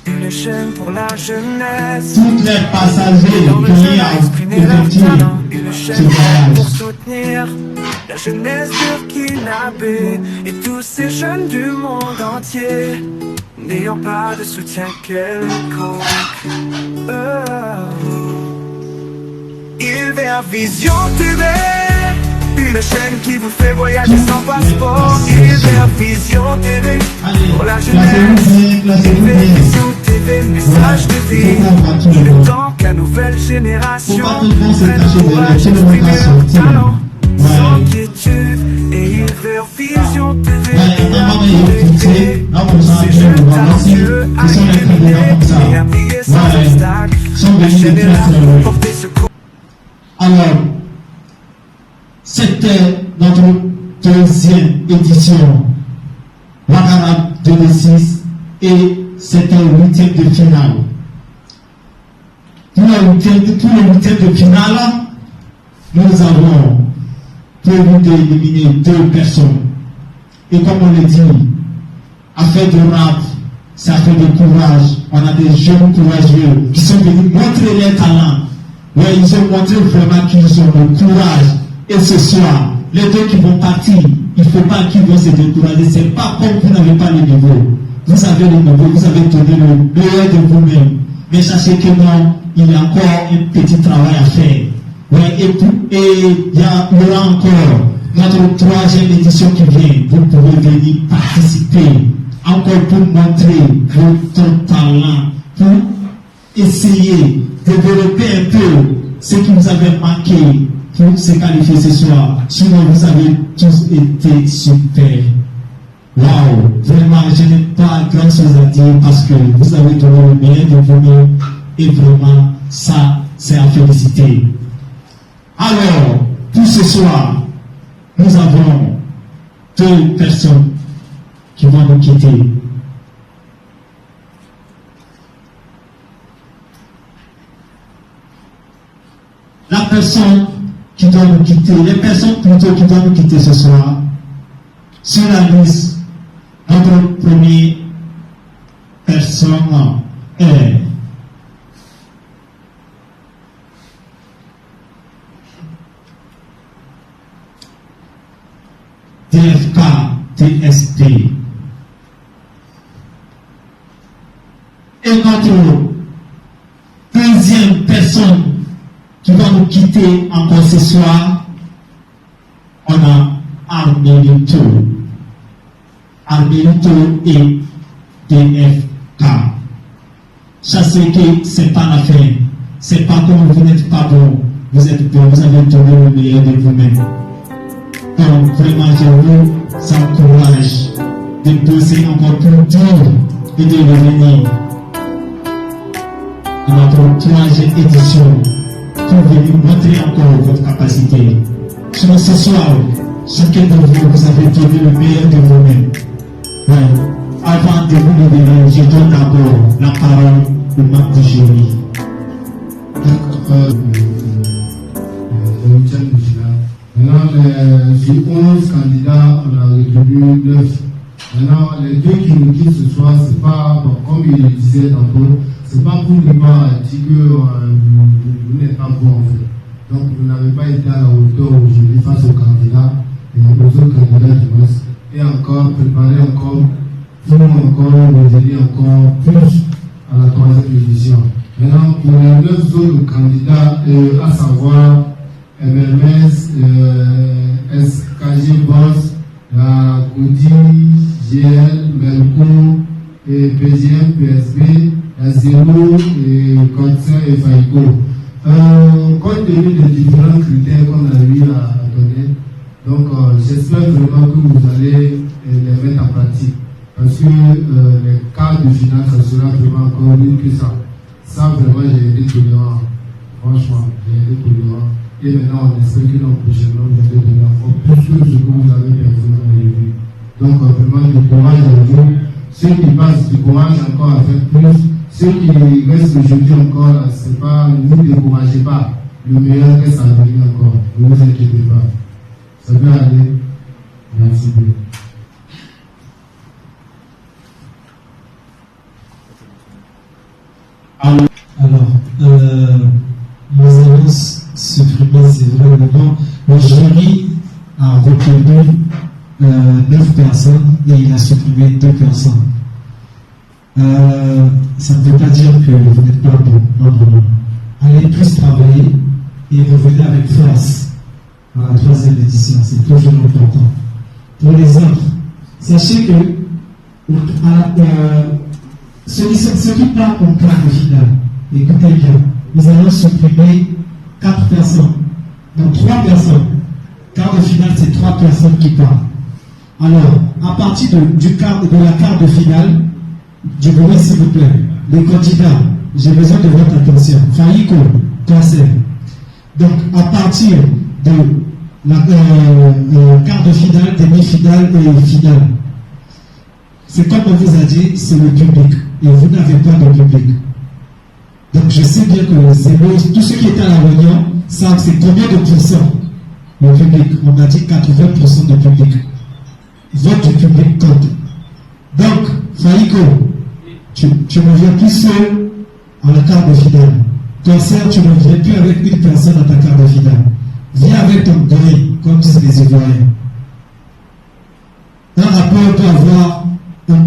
Une chaîne pour la jeunesse. Toutes les passagers qui effectuent ce voyage. Pour soutenir la jeunesse burkinabé et tous ces jeunes du monde entier n'ayant pas de soutien quelconque. Il vient Vision TV, une chaîne qui vous fait voyager sans passeport. Il vient Vision TV pour la jeunesse. Vision TV, message de vie. Il est temps qu'à nouvelle génération prenne courage, exprimer leur talent sans quiétude et ir vers Vision TV. Ces jeunes talentueux à l'unité et habillés sans obstacle. La chaîne est là pour porter secours. Alors, c'était notre deuxième édition, Wakana 2006, et c'était le huitième de finale. Pour le huitième de finale, nous avons prévu d'éliminer 2 personnes. Et comme on le dit, affaire de rap, c'est affaire de courage. On a des jeunes courageux qui sont venus montrer leur talent. Ouais, ils ont montré vraiment qu'ils ont le courage. Et ce soir, les 2 qui vont partir, il ne faut pas qu'ils vont se décourager. Ce n'est pas comme vous n'avez pas le niveau. Vous avez le niveau, vous avez donné le meilleur de vous-même. Mais sachez que non, il y a encore un petit travail à faire. Ouais, et il y aura encore notre 3e édition qui vient. Vous pouvez venir participer. Encore pour montrer votre talent, pour essayer de développer un peu ce qui vous avait manqué pour se qualifier ce soir. Sinon, vous avez tous été super. Waouh! Vraiment, je n'ai pas grand chose à dire parce que vous avez donné le meilleur de vous-même et vraiment, ça, c'est à féliciter. Alors, pour ce soir, nous avons 2 personnes qui vont nous quitter. La personne qui doit nous quitter, les personnes plutôt qui doivent nous quitter ce soir, sur la liste, notre première personne est DFK TSP. Et notre deuxième personne qui va nous quitter encore ce soir, on a Armelito. Armelito et DFK. Sachez que ce n'est pas la fin. Ce n'est pas comme vous n'êtes pas bon. Vous êtes bon, vous avez donné le meilleur de vous-même. Donc vraiment, je vous encourage de bosser encore plus dur et de revenir à notre 3e édition pour venir montrer encore votre capacité. Sinon, ce soir, chacun de vous, vous avez donné le meilleur de vous-même. Ouais. Avant de vous libérer, je donne d'abord la parole au membre du jury. Maintenant, sur 11 candidats, on a retenu 9. Maintenant, les 2 qui nous quittent ce soir, c'est pas, bon, comme il le disait tantôt, c'est pas pour nous pas dire que vous n'êtes pas bon en fait. Donc, vous n'avez pas été à la hauteur aujourd'hui face aux candidats et aux autres candidats qui restent. Et encore, préparer encore, pour encore nous aider encore plus à la 3e édition. Maintenant, pour les 9 autres candidats, à savoir MMS, SKG Boss, la Goudi, GL, Melco, et PGM, PSB, la Zéro, et Concert et Faïko. Compte tenu des différents critères qu'on a eu à donner, donc j'espère vraiment que vous allez les mettre en pratique. Parce que les cas de finale, ça sera vraiment encore mieux que ça. Ça, vraiment, j'ai été tolérant. Franchement, j'ai été tolérant. Et maintenant, on espère que dans prochainement, vous allez donner encore plus que ce que vous avez personnellement élevé. Donc, vraiment, du courage à vous. Ceux qui passent du courage encore à faire plus, ceux qui restent aujourd'hui encore, c'est pas, ne vous découragez pas. Le meilleur reste à venir encore. Ne vous inquiétez pas. Ça peut aller. Merci beaucoup. Alors, nous allons supprimer, c'est vrai, le jury a retenu 9 personnes et il a supprimé 2 personnes. Ça ne veut pas dire que vous n'êtes pas bon. Non, non, non. Allez plus travailler et revenez avec force à la 3e édition. C'est toujours important. Pour les autres, sachez que ceux qui partent en quart de finale, écoutez bien, nous allons supprimer 4 personnes, donc 3 personnes. Quart de finale, c'est 3 personnes qui partent. Alors, à partir de la quart de finale, du bruit s'il vous plaît, les candidats, j'ai besoin de votre attention. Faïko, cancer. Donc, à partir de la quart de finale, demi-finale et finale, c'est comme on vous a dit, c'est le public. Et vous n'avez pas de public. Donc, je sais bien que tous ceux qui étaient à la réunion savent c'est combien de pourcents le public. On a dit 80% de public. Vote du public compte. Donc, Faïko, tu ne viens plus seul à la quart de finale. Cancer, tu ne viens plus avec une personne à ta quart de finale. Viens avec ton grille, comme disent les Ivoiriens. Un rapport peut avoir un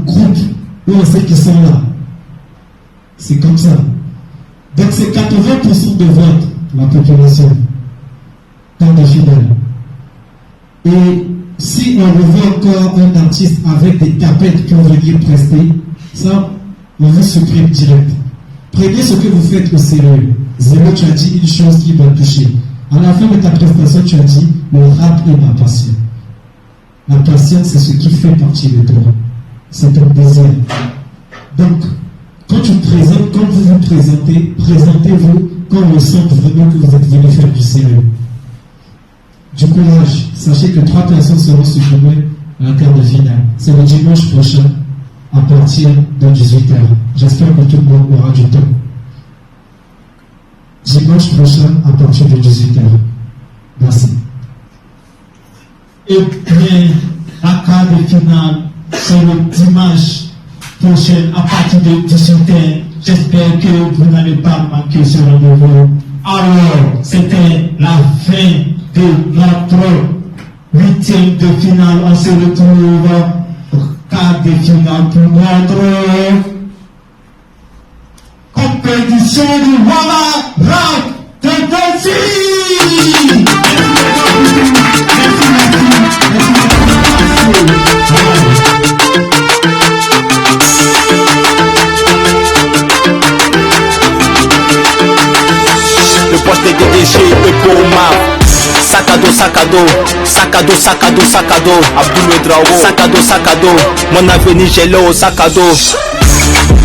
groupe où on sait qu'ils sont là. C'est comme ça. Donc c'est 80% de vote, la population, quart de finale. Et si on revoit encore un artiste avec des tapettes qui vont venir prester, ça, on vous supprime direct. Prenez ce que vous faites au sérieux. Zéro, tu as dit une chose qui va toucher. À la fin de ta prestation, tu as dit, le rap est ma passion. La passion, c'est ce qui fait partie de toi. C'est ton désir. Donc, quand vous vous présentez, présentez-vous quand on sent vraiment que vous êtes venu faire du sérieux. Du courage. Sachez que 3 personnes seront supprimées à la quart de finale. C'est le dimanche prochain à partir de 18h. J'espère que tout le monde aura du temps. Dimanche prochain à partir de 18h. Merci. Et bien, la quart de finale, c'est le dimanche prochain à partir de 18h. J'espère que vous n'allez pas manquer ce rendez-vous. Alors, c'était la fin de notre 8e de finale. On se retrouve au quart de finale pour notre compétition du Walla Rap Tennessee. Le poste des DG est pour ma Sac à dos, Abdoul Ouedraogo. Sac à dos, mon avenir j'ai l'eau au sac à dos.